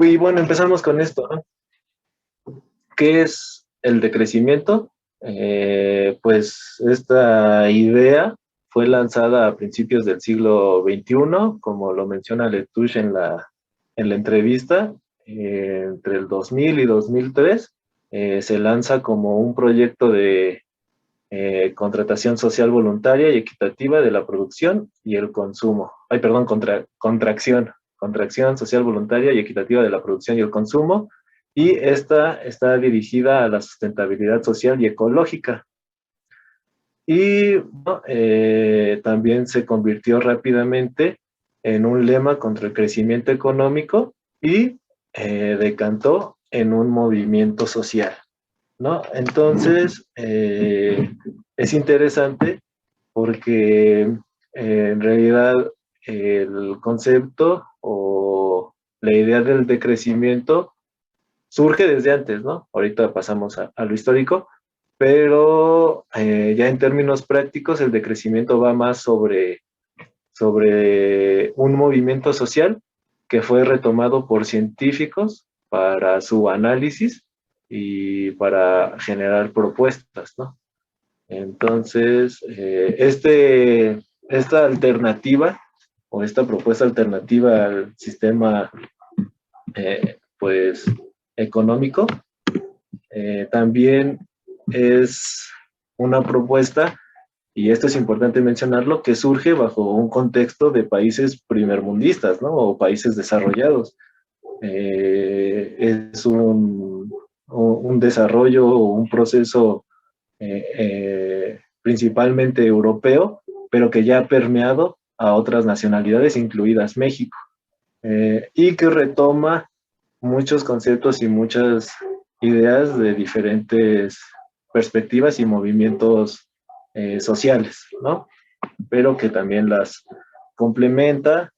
Y bueno, empezamos con esto, ¿no? ¿Qué es el decrecimiento? Pues esta idea fue lanzada a principios del siglo XXI, como lo menciona Letouche en la entrevista, entre el 2000 y 2003, se lanza como un proyecto de contratación social voluntaria y equitativa de la producción y el consumo. Ay, perdón, contracción social voluntaria y equitativa de la producción y el consumo. Y esta está dirigida a la sustentabilidad social y ecológica. Y ¿no? También se convirtió rápidamente en un lema contra el crecimiento económico y decantó en un movimiento social, ¿no? Entonces, es interesante porque en realidad el concepto o la idea del decrecimiento surge desde antes, ¿no? Ahorita pasamos a lo histórico, pero ya en términos prácticos el decrecimiento va más sobre un movimiento social que fue retomado por científicos para su análisis y para generar propuestas, ¿no? Entonces, esta alternativa o esta propuesta alternativa al sistema, pues, económico, también es una propuesta, y esto es importante mencionarlo, que surge bajo un contexto de países primermundistas, ¿no? O países desarrollados. Es un desarrollo o un proceso principalmente europeo, pero que ya ha permeado a otras nacionalidades, incluidas México, y que retoma muchos conceptos y muchas ideas de diferentes perspectivas y movimientos sociales, ¿no? Pero que también las complementa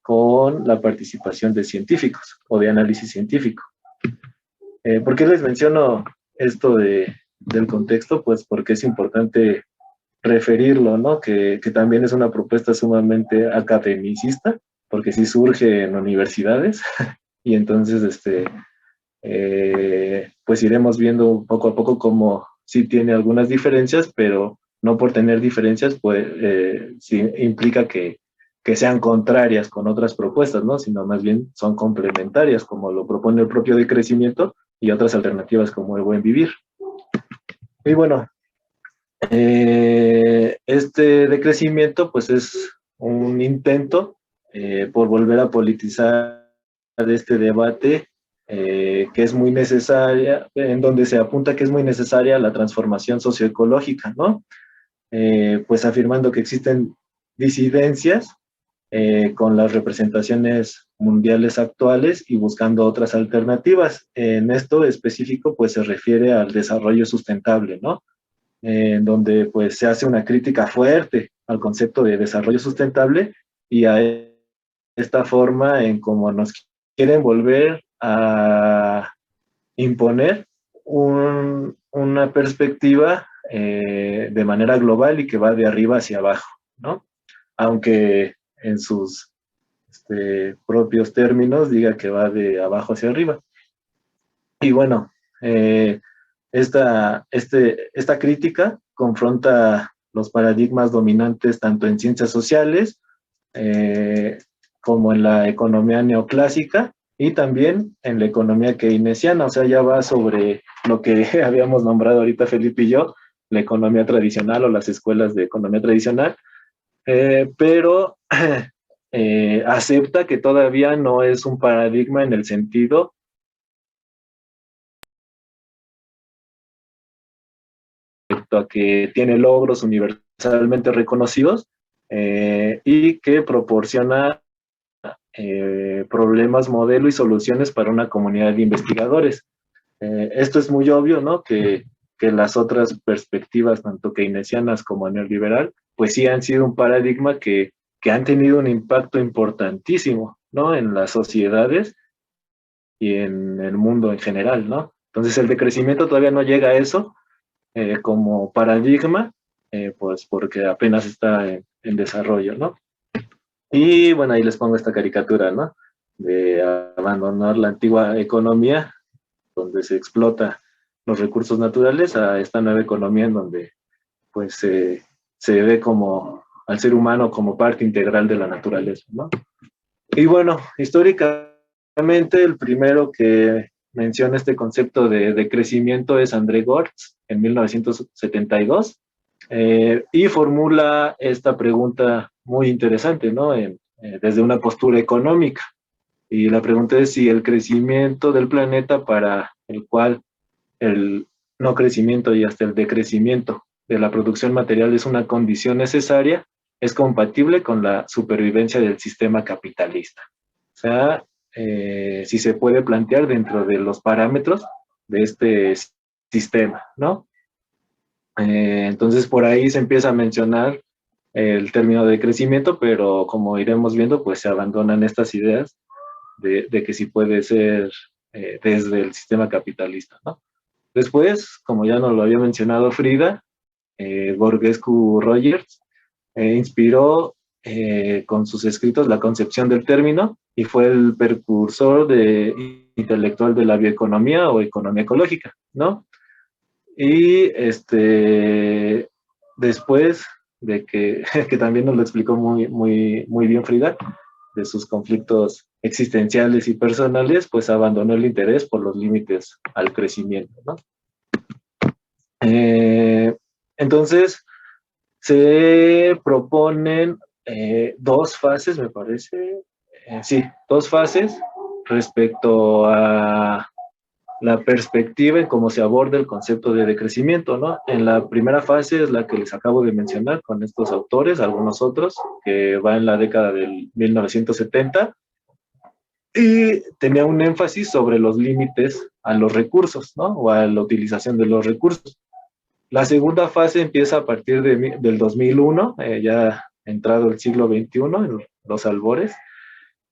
con la participación de científicos o de análisis científico. ¿Por qué les menciono esto del contexto? Pues porque es importante referirlo, ¿no? Que también es una propuesta sumamente academicista, porque sí surge en universidades, y entonces, pues iremos viendo poco a poco cómo sí tiene algunas diferencias, pero no por tener diferencias, pues sí implica que sean contrarias con otras propuestas, ¿no? Sino más bien son complementarias, como lo propone el propio decrecimiento y otras alternativas como el buen vivir. Y bueno, este decrecimiento pues es un intento por volver a politizar este debate que es muy necesaria, en donde se apunta que es muy necesaria la transformación socioecológica, ¿no? Pues afirmando que existen disidencias con las representaciones mundiales actuales y buscando otras alternativas. En esto específico, pues se refiere al desarrollo sustentable, ¿no? En donde pues se hace una crítica fuerte al concepto de desarrollo sustentable y a esta forma en cómo nos quieren volver a imponer una perspectiva de manera global y que va de arriba hacia abajo, ¿no? Aunque en sus propios términos diga que va de abajo hacia arriba. Y bueno, esta crítica confronta los paradigmas dominantes tanto en ciencias sociales como en la economía neoclásica y también en la economía keynesiana, o sea, ya va sobre lo que habíamos nombrado ahorita Felipe y yo, la economía tradicional o las escuelas de economía tradicional, pero acepta que todavía no es un paradigma en el sentido a que tiene logros universalmente reconocidos y que proporciona problemas, modelo y soluciones para una comunidad de investigadores. Esto es muy obvio, ¿no? Que las otras perspectivas, tanto keynesianas como neoliberal, pues sí han sido un paradigma que han tenido un impacto importantísimo, ¿no? En las sociedades y en el mundo en general, ¿no? Entonces el decrecimiento todavía no llega a eso como paradigma, pues porque apenas está en desarrollo, ¿no? Y bueno, ahí les pongo esta caricatura, ¿no? de abandonar la antigua economía, donde se explota los recursos naturales, a esta nueva economía en donde pues se ve como al ser humano como parte integral de la naturaleza, ¿no? Y bueno, históricamente el primero que menciona este concepto de crecimiento es André Gortz en 1972, y formula esta pregunta muy interesante, ¿no? Desde una postura económica. Y la pregunta es si el crecimiento del planeta para el cual el no crecimiento y hasta el decrecimiento de la producción material es una condición necesaria, es compatible con la supervivencia del sistema capitalista. O sea, si se puede plantear dentro de los parámetros de este sistema, ¿no? Entonces por ahí se empieza a mencionar el término de crecimiento, pero como iremos viendo, pues se abandonan estas ideas de que sí puede ser desde el sistema capitalista, ¿no? Después, como ya nos lo había mencionado Frida, Borgescu Rogers inspiró con sus escritos la concepción del término y fue el precursor intelectual de la bioeconomía o economía ecológica, ¿no? Y después de que, que también nos lo explicó muy bien Frida, de sus conflictos existenciales y personales, pues abandonó el interés por los límites al crecimiento, ¿no? Eh, entonces, se proponen dos fases, me parece, sí, dos fases respecto a la perspectiva en cómo se aborda el concepto de decrecimiento, ¿no? En la primera fase es la que les acabo de mencionar con estos autores, algunos otros, que va en la década del 1970, y tenía un énfasis sobre los límites a los recursos, ¿no? O a la utilización de los recursos. La segunda fase empieza a partir del 2001, ya entrado el siglo XXI, en los albores,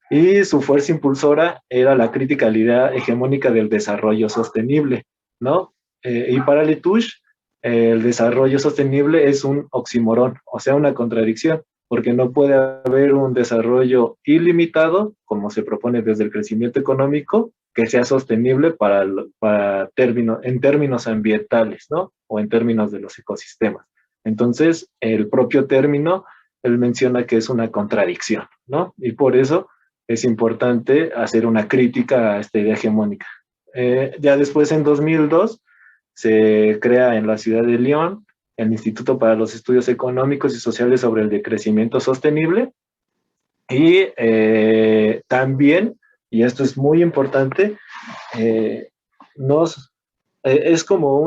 y su fuerza impulsora era la crítica a la idea hegemónica del desarrollo sostenible, ¿no? Y para Letouche, el desarrollo sostenible es un oxímoron, o sea, una contradicción, porque no puede haber un desarrollo ilimitado, como se propone desde el crecimiento económico, que sea sostenible en términos ambientales, ¿no? O en términos de los ecosistemas. Entonces, el propio término, él menciona que es una contradicción, ¿no? Y por eso es importante hacer una crítica a esta idea hegemónica. Ya después, en 2002, se crea en la ciudad de Lyon el Instituto para los Estudios Económicos y Sociales sobre el Decrecimiento Sostenible, y también, y esto es muy importante, nos, es como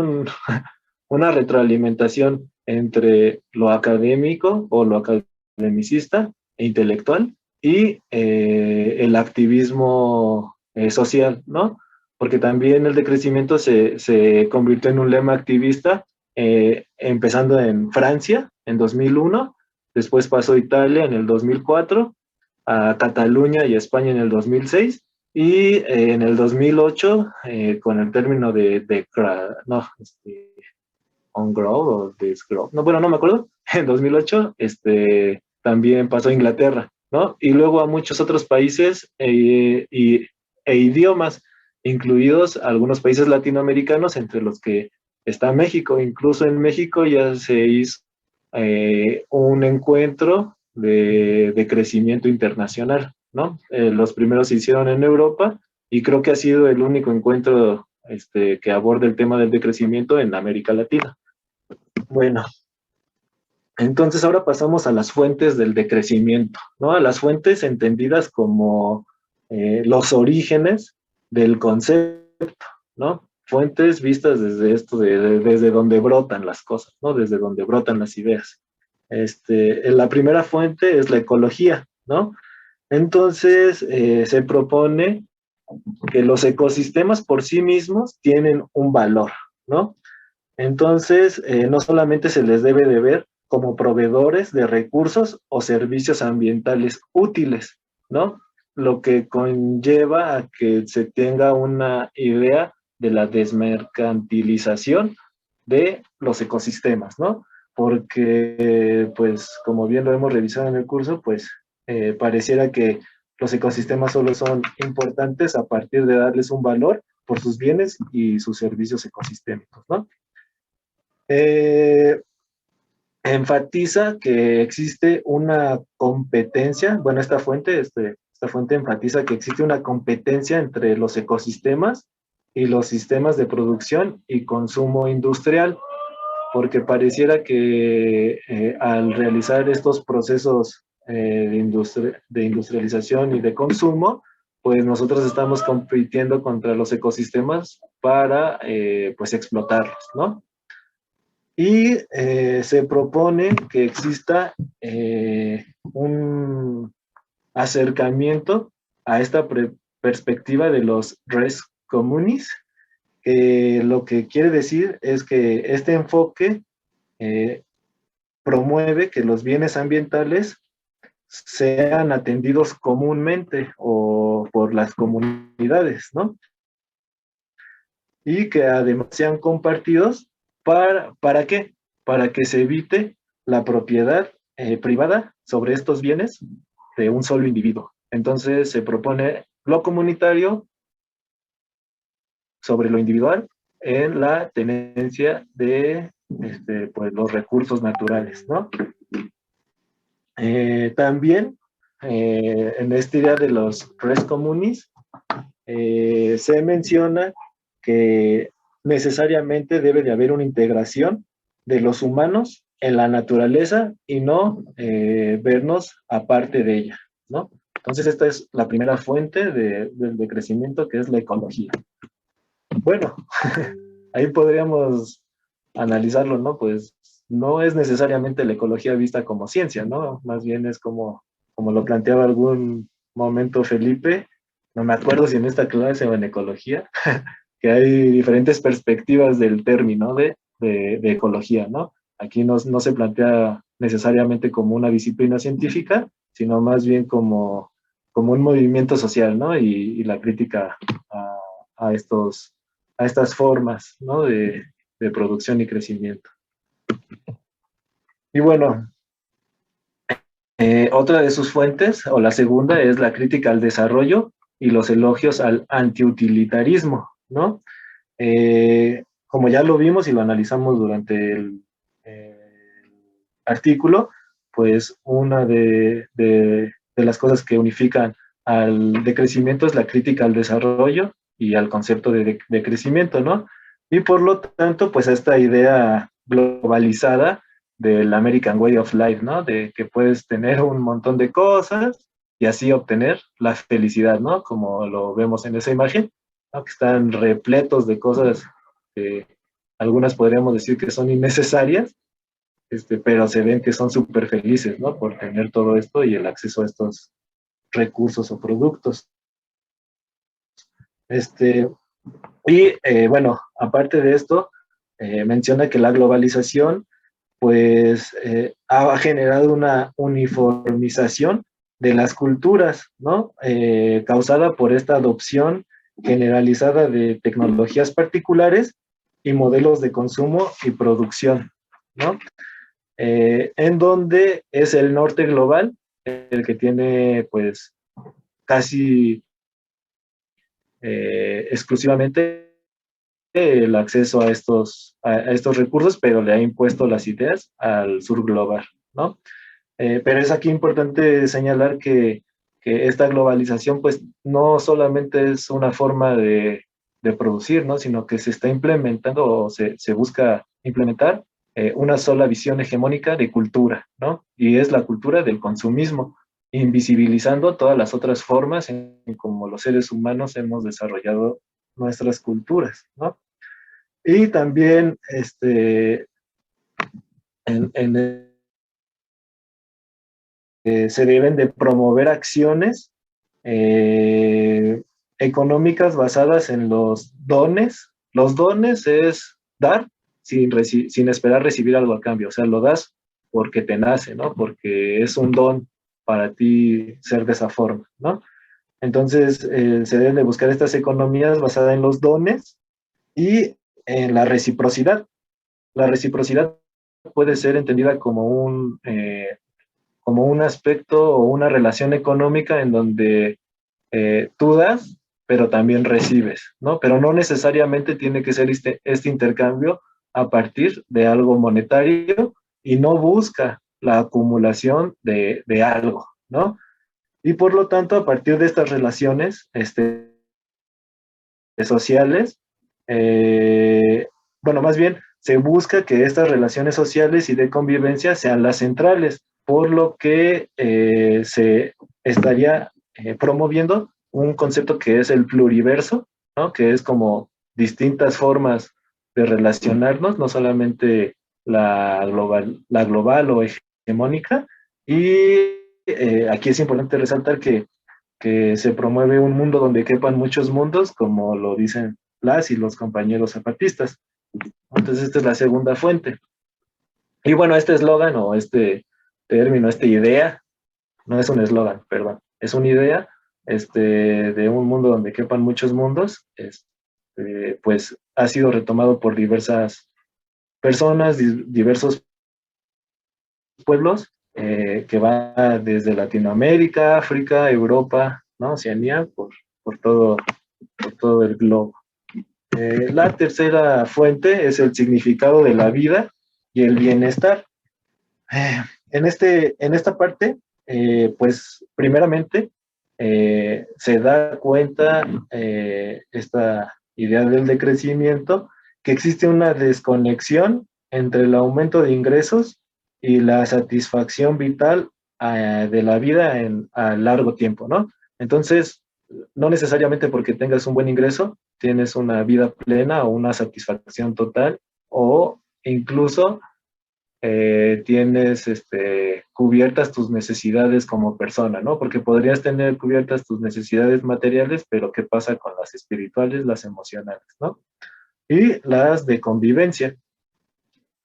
una retroalimentación entre lo académico o lo academicista e intelectual y el activismo social, ¿no? Porque también el decrecimiento se convirtió en un lema activista, empezando en Francia en 2001, después pasó a Italia en el 2004, a Cataluña y España en el 2006, y en el 2008, con el término no, On Grow o Disgrow, no, bueno, no me acuerdo, en 2008, también pasó a Inglaterra, ¿no? Y luego a muchos otros países e idiomas, incluidos algunos países latinoamericanos, entre los que está México. Incluso en México ya se hizo un encuentro de crecimiento internacional, ¿no? Los primeros se hicieron en Europa y creo que ha sido el único encuentro que aborda el tema del decrecimiento en América Latina. Bueno, entonces ahora pasamos a las fuentes del decrecimiento, ¿no? A las fuentes entendidas como los orígenes del concepto, ¿no? Fuentes vistas desde desde donde brotan las cosas, ¿no? Desde donde brotan las ideas. La primera fuente es la ecología, ¿no? Entonces se propone que los ecosistemas por sí mismos tienen un valor, ¿no? Entonces, no solamente se les debe de ver como proveedores de recursos o servicios ambientales útiles, ¿no? Lo que conlleva a que se tenga una idea de la desmercantilización de los ecosistemas, ¿no? Porque, pues, como bien lo hemos revisado en el curso, pues, pareciera que los ecosistemas solo son importantes a partir de darles un valor por sus bienes y sus servicios ecosistémicos, ¿no? Enfatiza que existe una competencia, bueno, esta fuente enfatiza que existe una competencia entre los ecosistemas y los sistemas de producción y consumo industrial, porque pareciera que al realizar estos procesos de industrialización y de consumo, pues nosotros estamos compitiendo contra los ecosistemas para pues explotarlos, ¿no? Y se propone que exista un acercamiento a esta perspectiva de los res communis, que lo que quiere decir es que este enfoque eh, promueve que los bienes ambientales sean atendidos comúnmente o por las comunidades, ¿no? Y que además sean compartidos ¿para qué? Para que se evite la propiedad privada sobre estos bienes de un solo individuo. Entonces se propone lo comunitario sobre lo individual en la tenencia de pues, los recursos naturales, ¿no? También en esta idea de los res communis se menciona que necesariamente debe de haber una integración de los humanos en la naturaleza y no vernos aparte de ella, ¿no? Entonces esta es la primera fuente de crecimiento, que es la ecología. Bueno, ahí podríamos analizarlo, ¿no? Pues no es necesariamente la ecología vista como ciencia, ¿no? Más bien es como lo planteaba algún momento Felipe, no me acuerdo si en esta clase o en ecología, que hay diferentes perspectivas del término de ecología, ¿no? Aquí no se plantea necesariamente como una disciplina científica, sino más bien como un movimiento social, ¿no? Y la crítica a, a estas formas, ¿no? De producción y crecimiento. Y bueno, otra de sus fuentes, o la segunda, es la crítica al desarrollo y los elogios al antiutilitarismo, ¿no? Como ya lo vimos y lo analizamos durante artículo, pues una de las cosas que unifican al decrecimiento es la crítica al desarrollo y al concepto de crecimiento, ¿no? Y por lo tanto, pues esta idea globalizada del American Way of Life, ¿no? De que puedes tener un montón de cosas y así obtener la felicidad, ¿no? Como lo vemos en esa imagen, ¿no? Que están repletos de cosas que algunas podríamos decir que son innecesarias, pero se ven que son súper felices, ¿no? Por tener todo esto y el acceso a estos recursos o productos. Bueno, aparte de esto, menciona que la globalización pues ha generado una uniformización de las culturas, ¿no? Causada por esta adopción generalizada de tecnologías particulares y modelos de consumo y producción, ¿no? En donde es el norte global el que tiene pues casi exclusivamente el acceso a estos recursos, pero le ha impuesto las ideas al sur global, ¿no? Pero es aquí importante señalar que esta globalización pues no solamente es una forma de producir, ¿no? Sino que se está implementando o se busca implementar una sola visión hegemónica de cultura, ¿no? Y es la cultura del consumismo, invisibilizando todas las otras formas en cómo los seres humanos hemos desarrollado nuestras culturas, ¿no? Y también en se deben de promover acciones eh, económicas basadas en los dones. Los dones es dar sin esperar recibir algo a cambio, o sea, lo das porque te nace, ¿no? Porque es un don para ti ser de esa forma, ¿no? Entonces, se deben de buscar estas economías basadas en los dones y en la reciprocidad. La reciprocidad puede ser entendida como como un aspecto o una relación económica en donde tú das, pero también recibes, ¿no? Pero no necesariamente tiene que ser este intercambio a partir de algo monetario y no busca la acumulación de algo, ¿no? Y por lo tanto, a partir de estas relaciones sociales, bueno, más bien se busca que estas relaciones sociales y de convivencia sean las centrales, por lo que se estaría promoviendo un concepto que es el pluriverso, ¿no? Que es como distintas formas de relacionarnos, no solamente la global o hegemónica. Y aquí es importante resaltar que se promueve un mundo donde quepan muchos mundos, como lo dicen las y los compañeros zapatistas. Entonces, esta es la segunda fuente. Y bueno, este eslogan o este término, esta idea, no es un eslogan, perdón, es una idea de un mundo donde quepan muchos mundos, pues ha sido retomado por diversas personas, diversos pueblos, que va desde Latinoamérica, África, Europa, ¿no? Oceanía, por todo el globo. La tercera fuente es el significado de la vida y el bienestar. Eh, en esta parte, pues primeramente se da cuenta esta idea del decrecimiento, que existe una desconexión entre el aumento de ingresos y la satisfacción vital de la vida a largo tiempo, ¿no? Entonces, no necesariamente porque tengas un buen ingreso, tienes una vida plena o una satisfacción total, o incluso tienes cubiertas tus necesidades como persona, ¿no? Porque podrías tener cubiertas tus necesidades materiales, pero ¿qué pasa con las espirituales, las emocionales, ¿no? Y las de convivencia.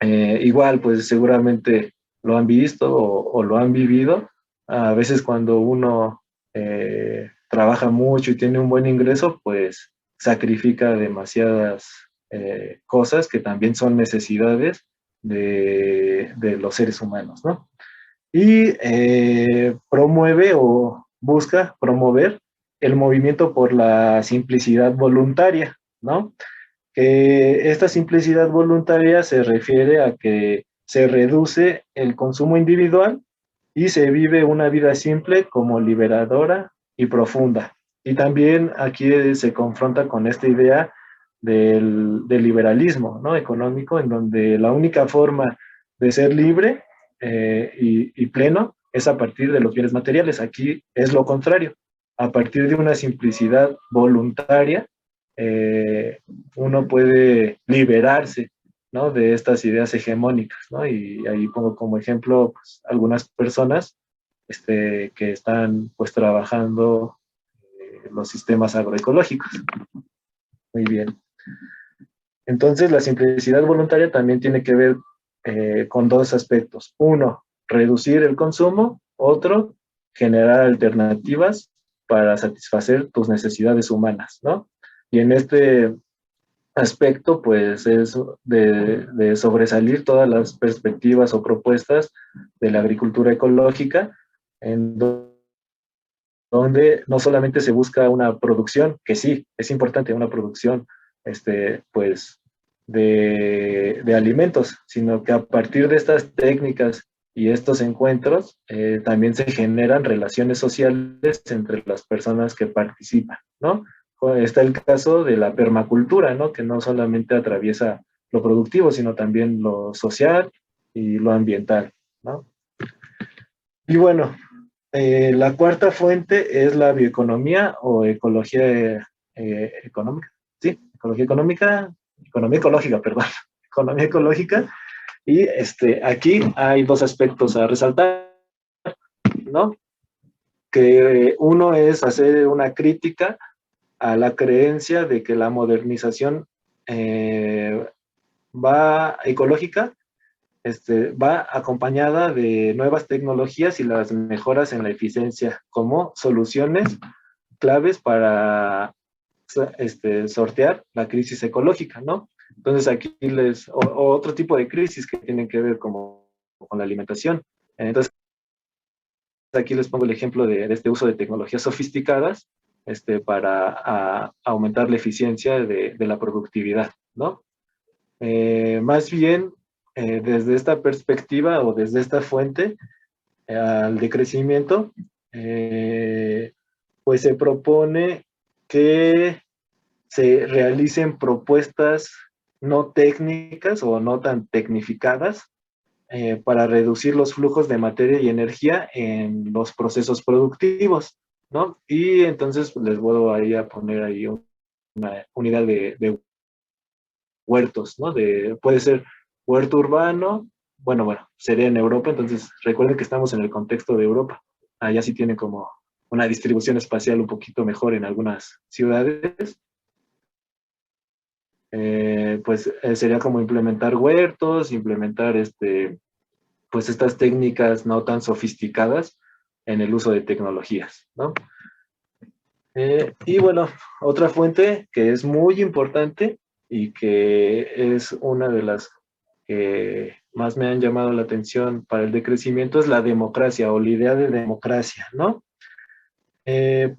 Igual, pues seguramente lo han visto o lo han vivido. A veces cuando uno trabaja mucho y tiene un buen ingreso, pues sacrifica demasiadas cosas que también son necesidades de los seres humanos, ¿no? Y promueve o busca promover el movimiento por la simplicidad voluntaria, ¿no? Que esta simplicidad voluntaria se refiere a que se reduce el consumo individual y se vive una vida simple como liberadora y profunda. Y también aquí se confronta con esta idea del liberalismo, ¿no? Económico, en donde la única forma de ser libre y pleno es a partir de los bienes materiales. Aquí es lo contrario. A partir de una simplicidad voluntaria, uno puede liberarse, ¿no? De estas ideas hegemónicas, ¿no? Y ahí pongo como ejemplo pues, algunas personas que están pues trabajando los sistemas agroecológicos. Muy bien. Entonces, la simplicidad voluntaria también tiene que ver con dos aspectos. Uno, reducir el consumo. Otro, generar alternativas para satisfacer tus necesidades humanas, ¿no? Y en este aspecto, pues, es de sobresalir todas las perspectivas o propuestas de la agricultura ecológica, en donde no solamente se busca una producción, que sí, es importante una producción, pues, de alimentos, sino que a partir de estas técnicas y estos encuentros, también se generan relaciones sociales entre las personas que participan, ¿no? Está el caso de la permacultura, ¿no? Que no solamente atraviesa lo productivo, sino también lo social y lo ambiental, ¿no? Y bueno, la cuarta fuente es la bioeconomía o ecología económica. Sí, economía ecológica, perdón, economía ecológica. Y aquí hay dos aspectos a resaltar, ¿no? Que uno es hacer una crítica a la creencia de que la modernización ecológica va acompañada de nuevas tecnologías y las mejoras en la eficiencia como soluciones claves para sortear la crisis ecológica, ¿no? Entonces aquí otro tipo de crisis que tienen que ver como con la alimentación. Entonces, aquí les pongo el ejemplo de este uso de tecnologías sofisticadas para aumentar la eficiencia de la productividad, ¿no? Más bien, desde esta perspectiva o desde esta fuente al decrecimiento, pues se propone que se realicen propuestas no técnicas o no tan tecnificadas para reducir los flujos de materia y energía en los procesos productivos, ¿no? Y entonces les vuelvo ahí a poner ahí una unidad de huertos, ¿no? Puede ser huerto urbano, bueno, sería en Europa, entonces recuerden que estamos en el contexto de Europa. Allá sí tiene como una distribución espacial un poquito mejor en algunas ciudades. Pues sería como implementar huertos, implementar pues estas técnicas no tan sofisticadas en el uso de tecnologías, ¿no? Y bueno, otra fuente que es muy importante y que es una de las que más me han llamado la atención para el decrecimiento es la democracia o la idea de democracia, ¿no?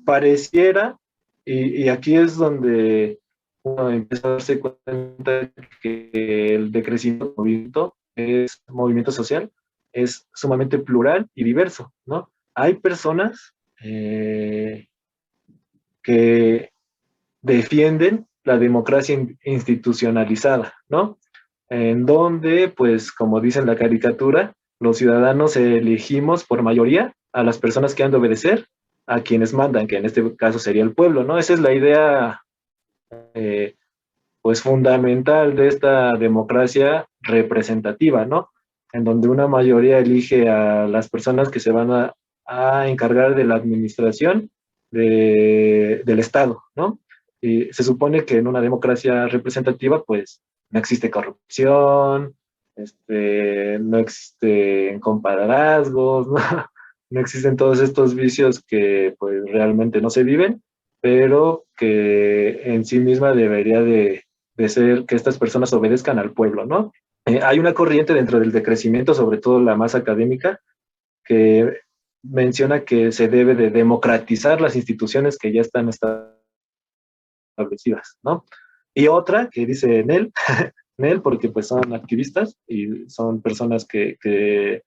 Pareciera, y aquí es donde uno empieza a darse cuenta que el decrecimiento es movimiento social, es sumamente plural y diverso, ¿no? Hay personas que defienden la democracia institucionalizada, ¿no? En donde, pues, como dice en la caricatura, los ciudadanos elegimos por mayoría a las personas que han de obedecer a quienes mandan, que en este caso sería el pueblo, ¿no? Esa es la idea, eh, pues, fundamental de esta democracia representativa, ¿no? En donde una mayoría elige a las personas que se van a encargar de la administración del Estado, ¿no? Y se supone que en una democracia representativa, pues, no existe corrupción, no existen compadrazgos, ¿no? No existen todos estos vicios que, pues, realmente no se viven, pero que en sí misma debería de ser que estas personas obedezcan al pueblo, ¿no? Hay una corriente dentro del decrecimiento, sobre todo la más académica, que menciona que se debe de democratizar las instituciones que ya están establecidas, ¿no? Y otra que dice Nel, porque pues son activistas y son personas que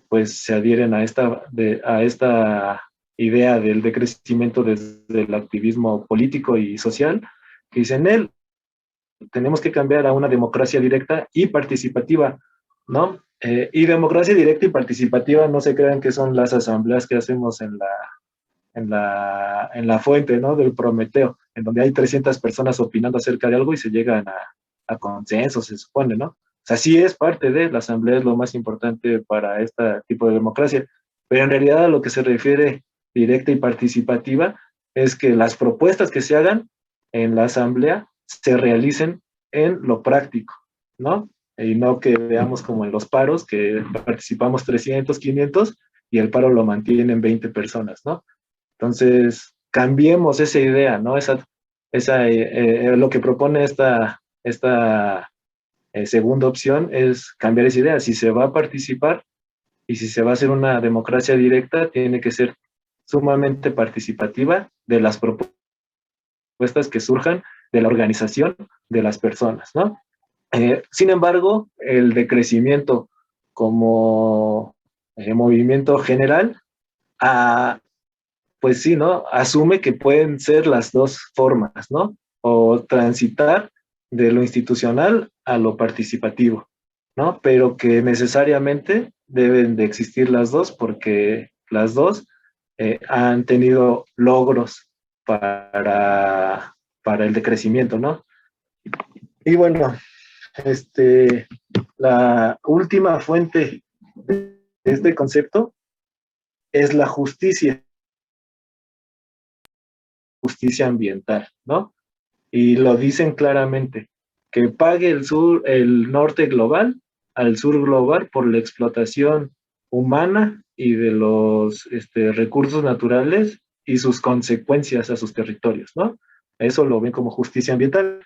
pues se adhieren a esta idea del decrecimiento desde el activismo político y social, que dice Nel, tenemos que cambiar a una democracia directa y participativa, ¿no? Y democracia directa y participativa no se crean que son las asambleas que hacemos en la fuente, ¿no? Del Prometeo, en donde hay 300 personas opinando acerca de algo y se llegan a consenso, se supone, ¿no? O sea, sí es parte de la asamblea, es lo más importante para este tipo de democracia, pero en realidad a lo que se refiere directa y participativa es que las propuestas que se hagan en la asamblea se realicen en lo práctico, ¿no? Y no que veamos como en los paros, que participamos 300, 500 y el paro lo mantienen 20 personas, ¿no? Entonces, cambiemos esa idea, ¿no? Lo que propone esta segunda opción es cambiar esa idea. Si se va a participar y si se va a hacer una democracia directa, tiene que ser sumamente participativa de las propuestas que surjan de la organización de las personas, ¿no? Sin embargo, el decrecimiento como movimiento general a pues sí, ¿no? Asume que pueden ser las dos formas, ¿no? O transitar de lo institucional a lo participativo, ¿no? Pero que necesariamente deben de existir las dos porque las dos han tenido logros para el decrecimiento, ¿no? Y bueno, este, la última fuente de este concepto es la justicia ambiental, ¿no? Y lo dicen claramente, que pague el norte global al sur global por la explotación humana y de los recursos naturales y sus consecuencias a sus territorios, ¿no? Eso lo ven como justicia ambiental.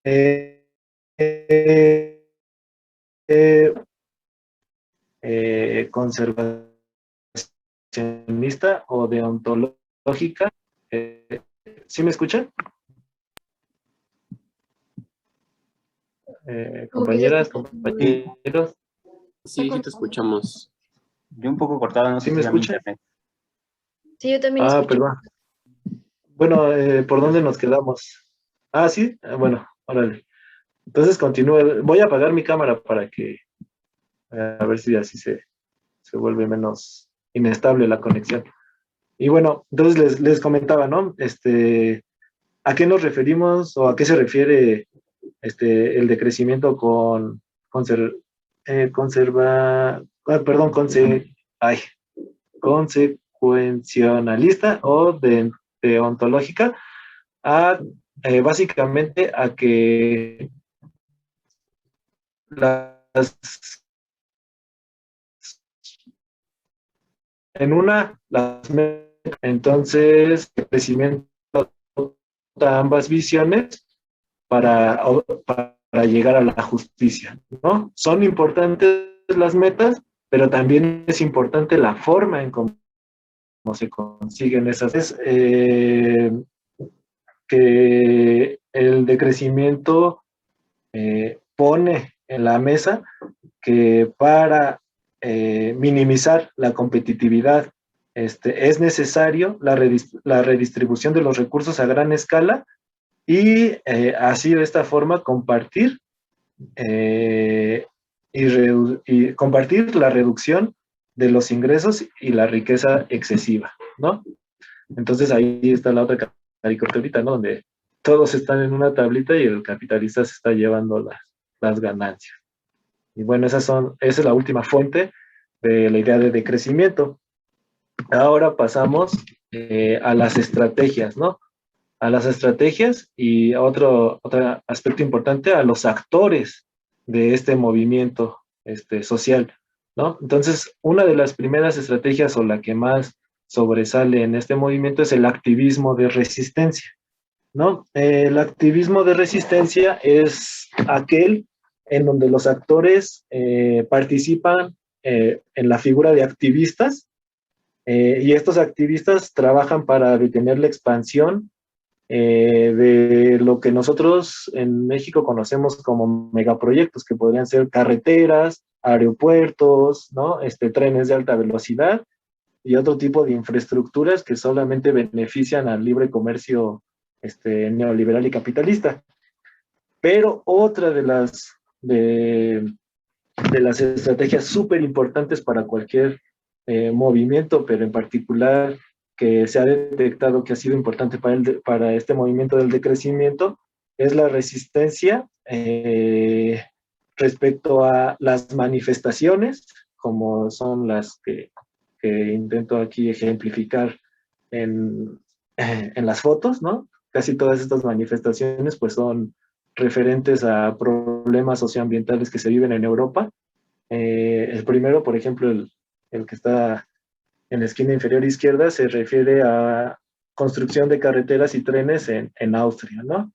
Eh, eh, conservacionista o deontológica. ¿Sí me escuchan? Como que se Compañeras, escucha muy compañeros, Sí, sí te escuchamos. Yo un poco cortado, no ¿sí sé me si era mi escuchan? internet. Sí, yo también Ah, escucho. perdón. Bueno, ¿por dónde nos quedamos? Ah, sí, bueno, órale. Entonces continúo. Voy a apagar mi cámara para que, a ver si así se vuelve menos inestable la conexión. Y bueno, entonces les comentaba, ¿no? ¿A qué nos referimos o a qué se refiere el decrecimiento con perdón, ay, consecuencialista o deontológica? A, básicamente a que las, en una, las entonces el crecimiento de ambas visiones para llegar a la justicia, ¿no? Son importantes las metas, pero también es importante la forma en cómo se consiguen esas. Que el decrecimiento pone en la mesa que para minimizar la competitividad es necesario la redistribución de los recursos a gran escala y así de esta forma compartir y compartir la reducción de los ingresos y la riqueza excesiva, ¿no? Entonces ahí está la otra caricaturita, ¿no? Donde todos están en una tablita y el capitalista se está llevando las ganancias. Y bueno, esa es la última fuente de la idea de decrecimiento. Ahora pasamos a las estrategias, ¿no? A las estrategias y otro aspecto importante, a los actores de este movimiento social, ¿no? Entonces, una de las primeras estrategias o la que más sobresale en este movimiento es el activismo de resistencia, ¿no? El activismo de resistencia es aquel en donde los actores participan en la figura de activistas y estos activistas trabajan para detener la expansión de lo que nosotros en México conocemos como megaproyectos, que podrían ser carreteras, aeropuertos, ¿no? Trenes de alta velocidad y otro tipo de infraestructuras que solamente benefician al libre comercio neoliberal y capitalista. Pero otra de las estrategias súper importantes para cualquier movimiento, pero en particular que se ha detectado que ha sido importante para este movimiento del decrecimiento, es la resistencia respecto a las manifestaciones, como son las que intento aquí ejemplificar en las fotos, ¿no? Casi todas estas manifestaciones pues son referentes a problemas socioambientales que se viven en Europa. El primero, por ejemplo, el que está en la esquina inferior izquierda, se refiere a construcción de carreteras y trenes en Austria, ¿no?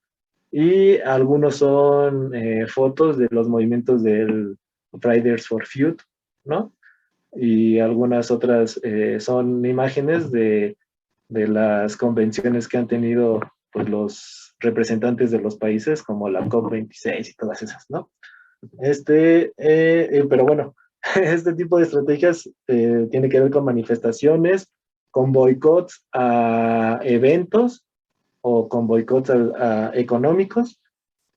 Y algunos son fotos de los movimientos del Fridays for Future, ¿no? Y algunas otras son imágenes de las convenciones que han tenido pues, los representantes de los países, como la COP26 y todas esas, ¿no? Pero bueno, este tipo de estrategias tiene que ver con manifestaciones, con boicots a eventos o con boicots económicos,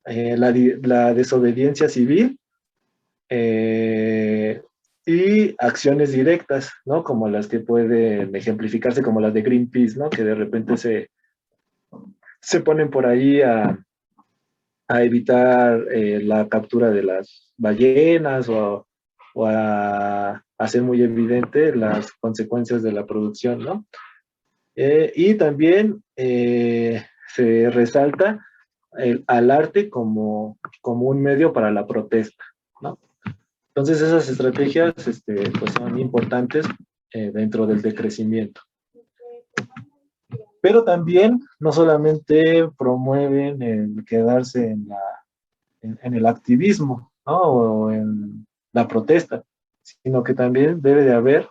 la desobediencia civil eh, y acciones directas, ¿no? Como las que pueden ejemplificarse como las de Greenpeace, ¿no? Que de repente se ponen por ahí a evitar la captura de las ballenas o a hacer muy evidente las consecuencias de la producción, ¿no? Y también se resalta al arte como un medio para la protesta, ¿no? Entonces esas estrategias pues son importantes dentro del decrecimiento. Pero también no solamente promueven el quedarse en el activismo, ¿no? O en la protesta, sino que también debe de haber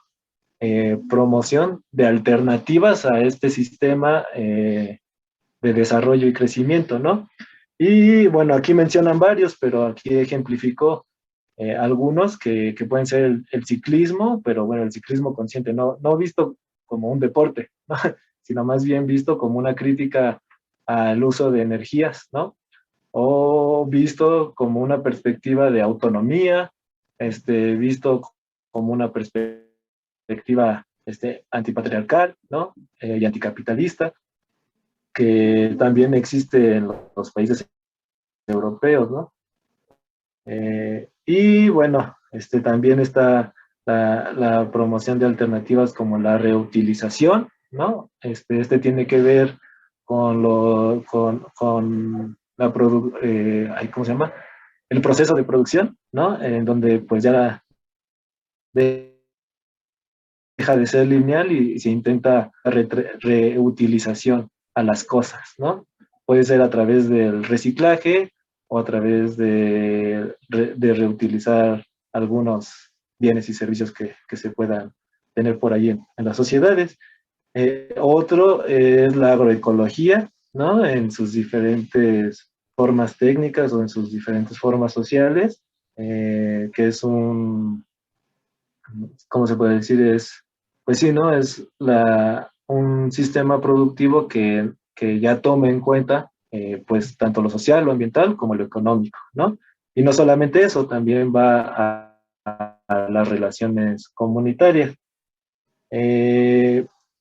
promoción de alternativas a este sistema de desarrollo y crecimiento, ¿no? Y bueno, aquí mencionan varios, pero aquí ejemplificó algunos que pueden ser el ciclismo, pero bueno, el ciclismo consciente, no visto como un deporte, ¿no? Sino más bien visto como una crítica al uso de energías, ¿no? O visto como una perspectiva de autonomía, visto como una perspectiva antipatriarcal, ¿no? Y anticapitalista, que también existe en los países europeos, ¿no? Y bueno, también está la promoción de alternativas como la reutilización, ¿no? Tiene que ver con la ¿cómo se llama? El proceso de producción, ¿no? En donde pues ya deja de ser lineal y se intenta reutilización a las cosas, ¿no? Puede ser a través del reciclaje o a través de reutilizar algunos bienes y servicios que se puedan tener por ahí en las sociedades. Otro es la agroecología, ¿no? En sus diferentes formas técnicas o en sus diferentes formas sociales, que es ¿cómo se puede decir? Pues sí, ¿no? Es un sistema productivo que ya tome en cuenta, pues, tanto lo social, lo ambiental, como lo económico, ¿no? Y no solamente eso, también va a las relaciones comunitarias.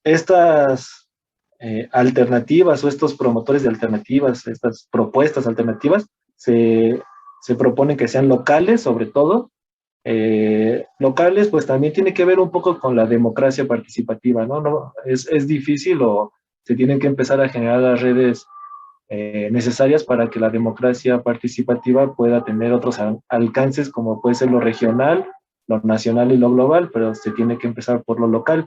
Estas alternativas o estos promotores de alternativas, estas propuestas alternativas, se proponen que sean locales, sobre todo, locales, pues también tiene que ver un poco con la democracia participativa, ¿no? Es difícil o se tienen que empezar a generar las redes necesarias para que la democracia participativa pueda tener otros alcances, como puede ser lo regional, lo nacional y lo global, pero se tiene que empezar por lo local.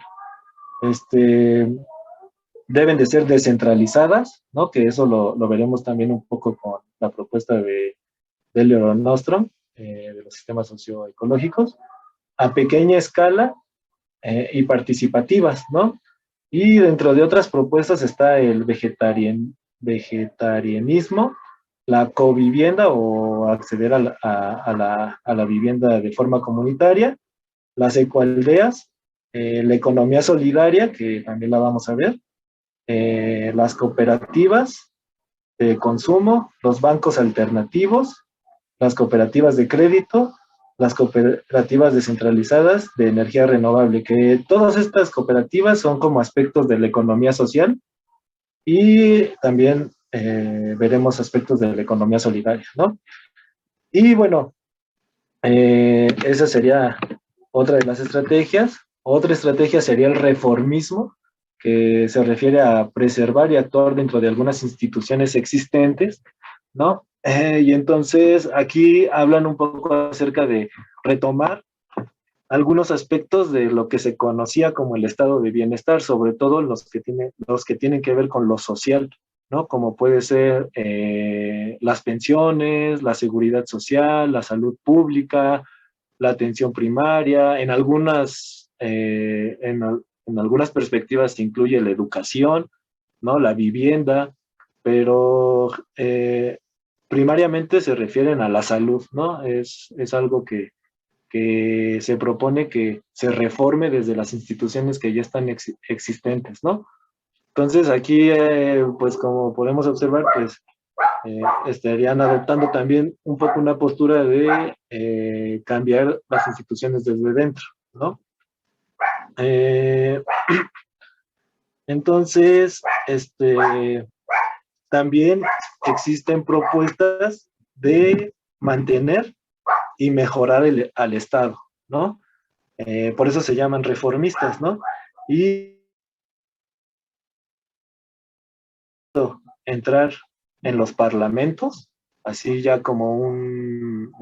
Deben de ser descentralizadas, ¿no? Que eso lo veremos también un poco con la propuesta de Elinor Ostrom, de los sistemas socioecológicos, a pequeña escala y participativas, ¿no? Y dentro de otras propuestas está el vegetarianismo, la covivienda o acceder a la vivienda de forma comunitaria, las ecoaldeas, la economía solidaria, que también la vamos a ver, las cooperativas de consumo, los bancos alternativos, las cooperativas de crédito, las cooperativas descentralizadas de energía renovable, que todas estas cooperativas son como aspectos de la economía social y también veremos aspectos de la economía solidaria, ¿no? Y bueno, esa sería otra de las estrategias. Otra estrategia sería el reformismo, que se refiere a preservar y actuar dentro de algunas instituciones existentes, ¿no? Y entonces aquí hablan un poco acerca de retomar algunos aspectos de lo que se conocía como el estado de bienestar, sobre todo los que tienen que ver con lo social, ¿no? Como puede ser las pensiones, la seguridad social, la salud pública, la atención primaria, en algunas perspectivas se incluye la educación, ¿no? La vivienda, pero primariamente se refieren a la salud, ¿no? Es algo que se propone que se reforme desde las instituciones que ya están existentes, ¿no? Entonces aquí, pues como podemos observar, pues estarían adoptando también un poco una postura de cambiar las instituciones desde dentro, ¿no? Eh, entonces, también existen propuestas de mantener y mejorar al Estado, ¿no? Por eso se llaman reformistas, ¿no? Y entrar en los parlamentos, así ya como un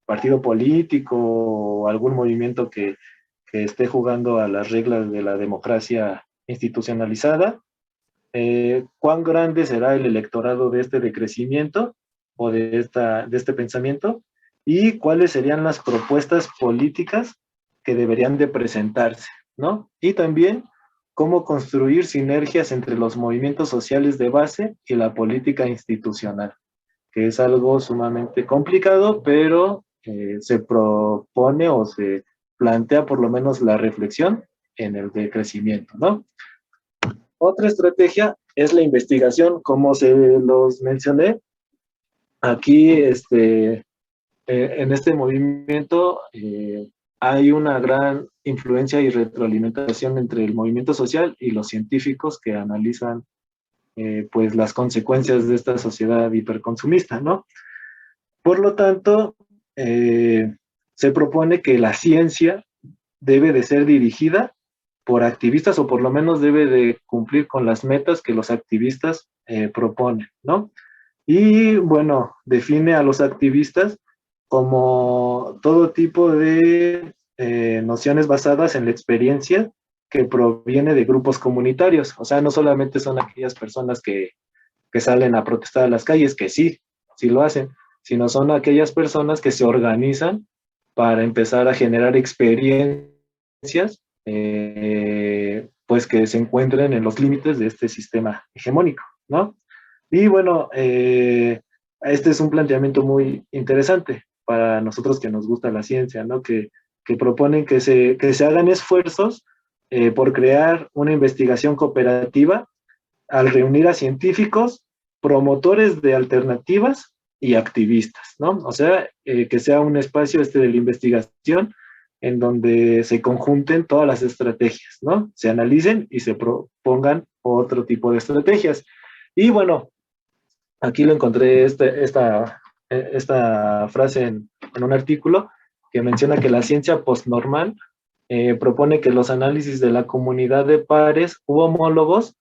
partido político o algún movimiento que esté jugando a las reglas de la democracia institucionalizada. ¿Cuán grande será el electorado de este decrecimiento o de este pensamiento? y cuáles serían las propuestas políticas que deberían de presentarse, ¿no? Y también cómo construir sinergias entre los movimientos sociales de base y la política institucional, que es algo sumamente complicado, pero se propone o se plantea por lo menos la reflexión en el decrecimiento, ¿no? Otra estrategia es la investigación, como se los mencioné. Aquí, en este movimiento hay una gran influencia y retroalimentación entre el movimiento social y los científicos que analizan pues las consecuencias de esta sociedad hiperconsumista, ¿no? Por lo tanto, se propone que la ciencia debe de ser dirigida por activistas o por lo menos debe de cumplir con las metas que los activistas proponen, ¿no? Y bueno, define a los activistas como todo tipo de nociones basadas en la experiencia que proviene de grupos comunitarios. O sea, no solamente son aquellas personas que salen a protestar a las calles, que sí, sí lo hacen, sino son aquellas personas que se organizan para empezar a generar experiencias pues que se encuentren en los límites de este sistema hegemónico, ¿no? Y bueno, este es un planteamiento muy interesante para nosotros que nos gusta la ciencia, ¿no? Que proponen que se hagan esfuerzos por crear una investigación cooperativa al reunir a científicos, promotores de alternativas y activistas, ¿no? O sea, que sea un espacio de la investigación en donde se conjunten todas las estrategias, ¿no? Se analicen y se propongan otro tipo de estrategias. Y bueno, aquí lo encontré esta frase en un artículo que menciona que la ciencia postnormal propone que los análisis de la comunidad de pares u homólogos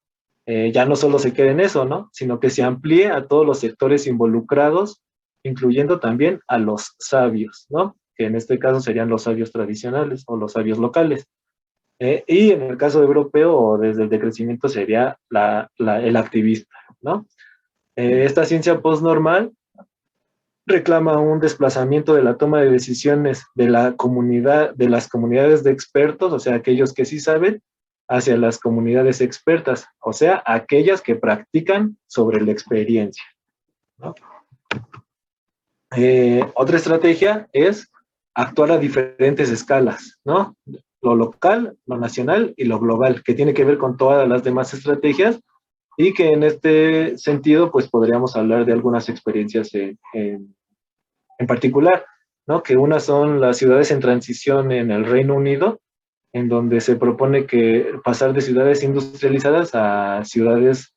ya no solo se quede en eso, ¿no? Sino que se amplíe a todos los sectores involucrados, incluyendo también a los sabios, ¿no? Que en este caso serían los sabios tradicionales o los sabios locales. Y en el caso europeo o desde el decrecimiento sería el activista, ¿no? Esta ciencia postnormal reclama un desplazamiento de la toma de decisiones de la comunidad, de las comunidades de expertos, o sea, aquellos que sí saben, hacia las comunidades expertas, o sea, aquellas que practican sobre la experiencia, ¿no? Otra estrategia es actuar a diferentes escalas, ¿no? Lo local, lo nacional y lo global, que tiene que ver con todas las demás estrategias y que en este sentido, pues podríamos hablar de algunas experiencias en particular, ¿no? Que unas son las ciudades en transición en el Reino Unido, en donde se propone que pasar de ciudades industrializadas a ciudades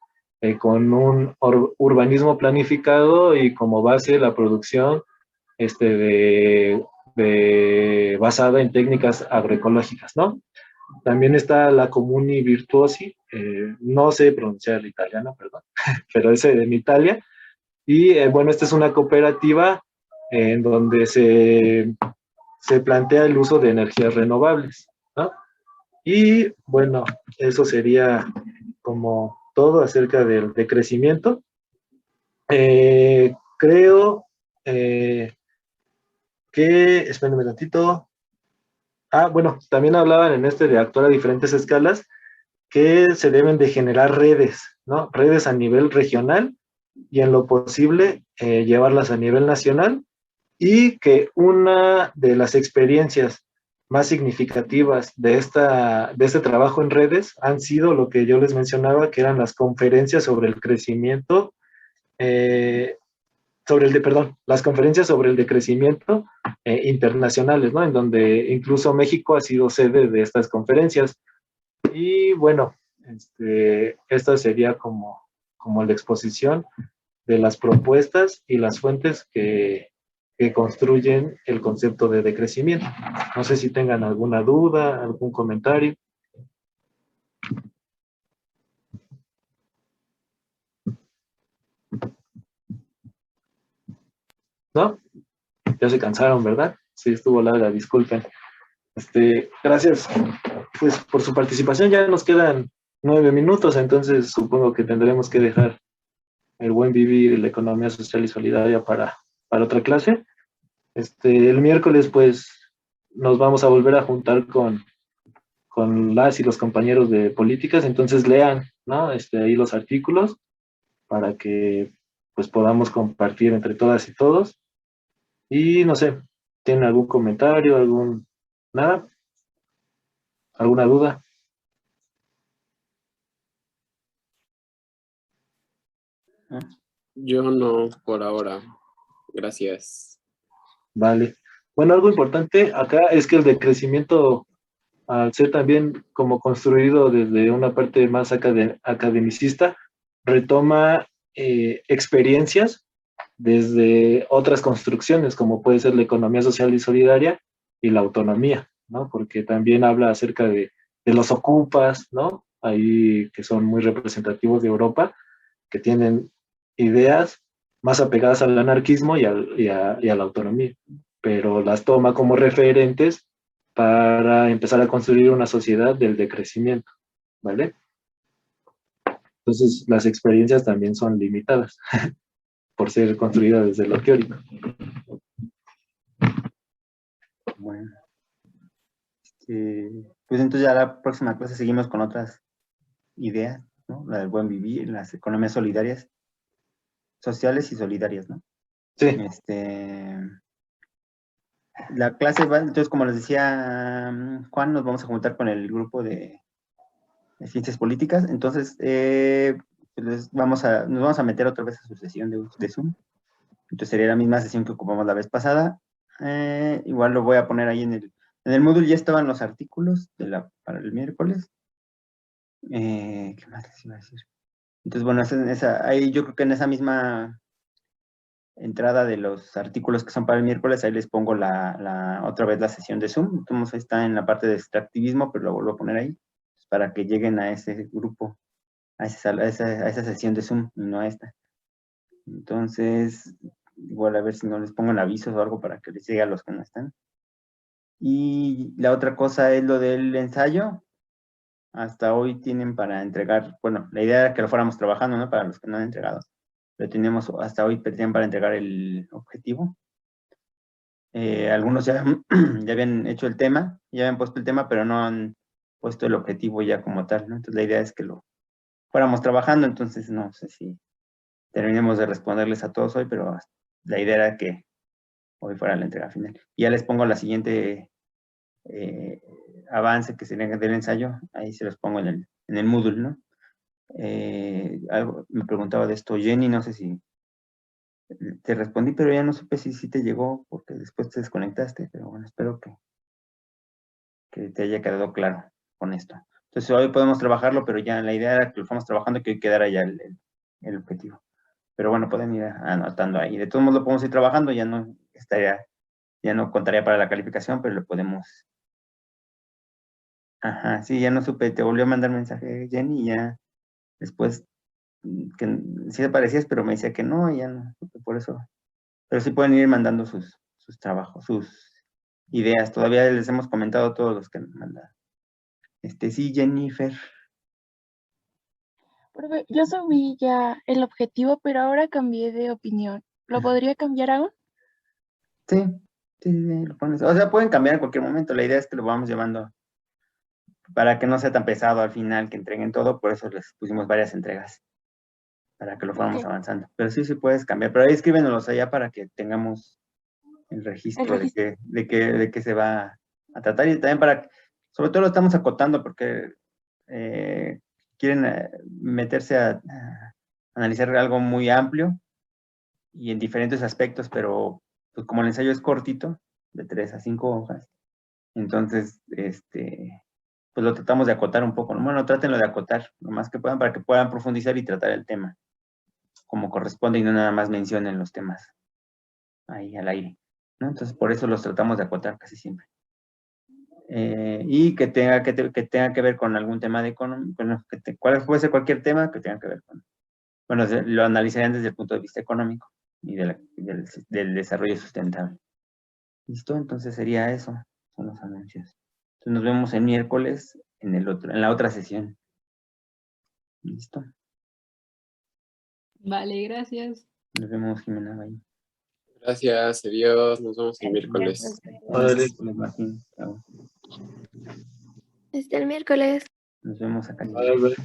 con un urbanismo planificado y como base la producción basada en técnicas agroecológicas, ¿no? También está la Comuni Virtuosi, no sé pronunciar el italiano, perdón, pero es en Italia. Y bueno, esta es una cooperativa en donde se plantea el uso de energías renovables, ¿no? Y bueno, eso sería como todo acerca del decrecimiento. Creo espérenme tantito. Bueno, también hablaban en de actuar a diferentes escalas, que se deben de generar redes, ¿no? Redes a nivel regional y en lo posible llevarlas a nivel nacional y que una de las experiencias más significativas de este trabajo en redes han sido lo que yo les mencionaba, que eran las conferencias sobre el crecimiento, las conferencias sobre el decrecimiento internacionales, ¿no? En donde incluso México ha sido sede de estas conferencias. Y bueno, esta sería como la exposición de las propuestas y las fuentes que construyen el concepto de decrecimiento. No sé si tengan alguna duda, algún comentario. ¿No? Ya se cansaron, ¿verdad? Sí, estuvo larga, disculpen. Gracias pues, por su participación. Ya nos quedan 9 minutos, entonces supongo que tendremos que dejar el buen vivir y la economía social y solidaria para otra clase. El miércoles, pues, nos vamos a volver a juntar con las y los compañeros de políticas, entonces lean, ¿no? Ahí los artículos para que, pues, podamos compartir entre todas y todos. Y no sé, ¿tienen algún comentario, nada? ¿Alguna duda? Yo no, por ahora. Gracias. Vale. Bueno, algo importante acá es que el decrecimiento, al ser también como construido desde una parte más academicista, retoma experiencias desde otras construcciones, como puede ser la economía social y solidaria y la autonomía, ¿no? Porque también habla acerca de los ocupas, ¿no? Ahí que son muy representativos de Europa, que tienen ideas más apegadas al anarquismo y a la autonomía, pero las toma como referentes para empezar a construir una sociedad del decrecimiento, ¿vale? Entonces, las experiencias también son limitadas por ser construidas desde lo teórico. Bueno, pues entonces ya la próxima clase seguimos con otras ideas, ¿no? La del buen vivir, las economías solidarias, sociales y solidarias, ¿no? Sí, La clase va, entonces como les decía Juan, nos vamos a juntar con el grupo de ciencias políticas, entonces pues nos vamos a meter otra vez a su sesión de Zoom, entonces sería la misma sesión que ocupamos la vez pasada, igual lo voy a poner ahí en el Moodle, ya estaban los artículos para el miércoles. ¿Qué más les iba a decir? Entonces, bueno, ahí yo creo que en esa misma entrada de los artículos que son para el miércoles, ahí les pongo otra vez la sesión de Zoom. Entonces, ahí está en la parte de extractivismo, pero lo vuelvo a poner ahí, para que lleguen a ese grupo, a esa sesión de Zoom, y no a esta. Entonces, igual a ver si no les pongo en avisos o algo para que les llegue a los que no están. Y la otra cosa es lo del ensayo. Hasta hoy tienen para entregar, bueno, la idea era que lo fuéramos trabajando, ¿no? Para los que no han entregado. Pero tenemos hasta hoy tenían para entregar el objetivo. Algunos ya, ya habían hecho el tema, ya habían puesto el tema, pero no han puesto el objetivo ya como tal, ¿no? Entonces la idea es que lo fuéramos trabajando, entonces no sé si terminemos de responderles a todos hoy, pero la idea era que hoy fuera la entrega final. Y ya les pongo la siguiente avance que sería del ensayo, ahí se los pongo en el Moodle, ¿no? Me preguntaba de esto Jenny, no sé si te respondí, pero ya no supe si te llegó, porque después te desconectaste, pero bueno, espero que te haya quedado claro con esto. Entonces hoy podemos trabajarlo, pero ya la idea era que lo fuéramos trabajando, que hoy quedara ya el objetivo. Pero bueno, pueden ir anotando ahí. De todos modos lo podemos ir trabajando, ya no contaría para la calificación, pero lo podemos. Ajá, sí, ya no supe, te volvió a mandar mensaje Jenny y ya después que sí aparecías, pero me decía que no, y ya no supe por eso. Pero sí pueden ir mandando sus trabajos, sus ideas. Todavía les hemos comentado todos los que nos mandan. Sí, Jennifer. Profe, yo subí ya el objetivo, pero ahora cambié de opinión. ¿Lo podría cambiar aún? Sí, lo pones. O sea, pueden cambiar en cualquier momento. La idea es que lo vamos llevando para que no sea tan pesado al final que entreguen todo. Por eso les pusimos varias entregas, para que lo fuéramos avanzando. Pero sí puedes cambiar. Pero ahí escríbenos allá para que tengamos el registro, de qué se va a tratar. Y también sobre todo lo estamos acotando porque quieren meterse a analizar algo muy amplio y en diferentes aspectos, pero pues como el ensayo es cortito, de 3 a 5 hojas, entonces pues lo tratamos de acotar un poco, ¿no? Bueno, trátenlo de acotar lo más que puedan para que puedan profundizar y tratar el tema como corresponde y no nada más mencionen los temas ahí al aire, ¿no? Entonces por eso los tratamos de acotar casi siempre. Y que tenga que ver con algún tema de economía, bueno, puede ser cualquier tema que tenga que ver con, bueno, lo analizarían desde el punto de vista económico y del desarrollo sustentable. ¿Listo? Entonces sería eso, son los anuncios. Entonces nos vemos el miércoles en la otra sesión. ¿Listo? Vale, gracias. Nos vemos, Jimena. Bye. Gracias, adiós, nos vemos el miércoles. Órale. Martín. Chao. Hasta el miércoles. Nos vemos acá. Órale.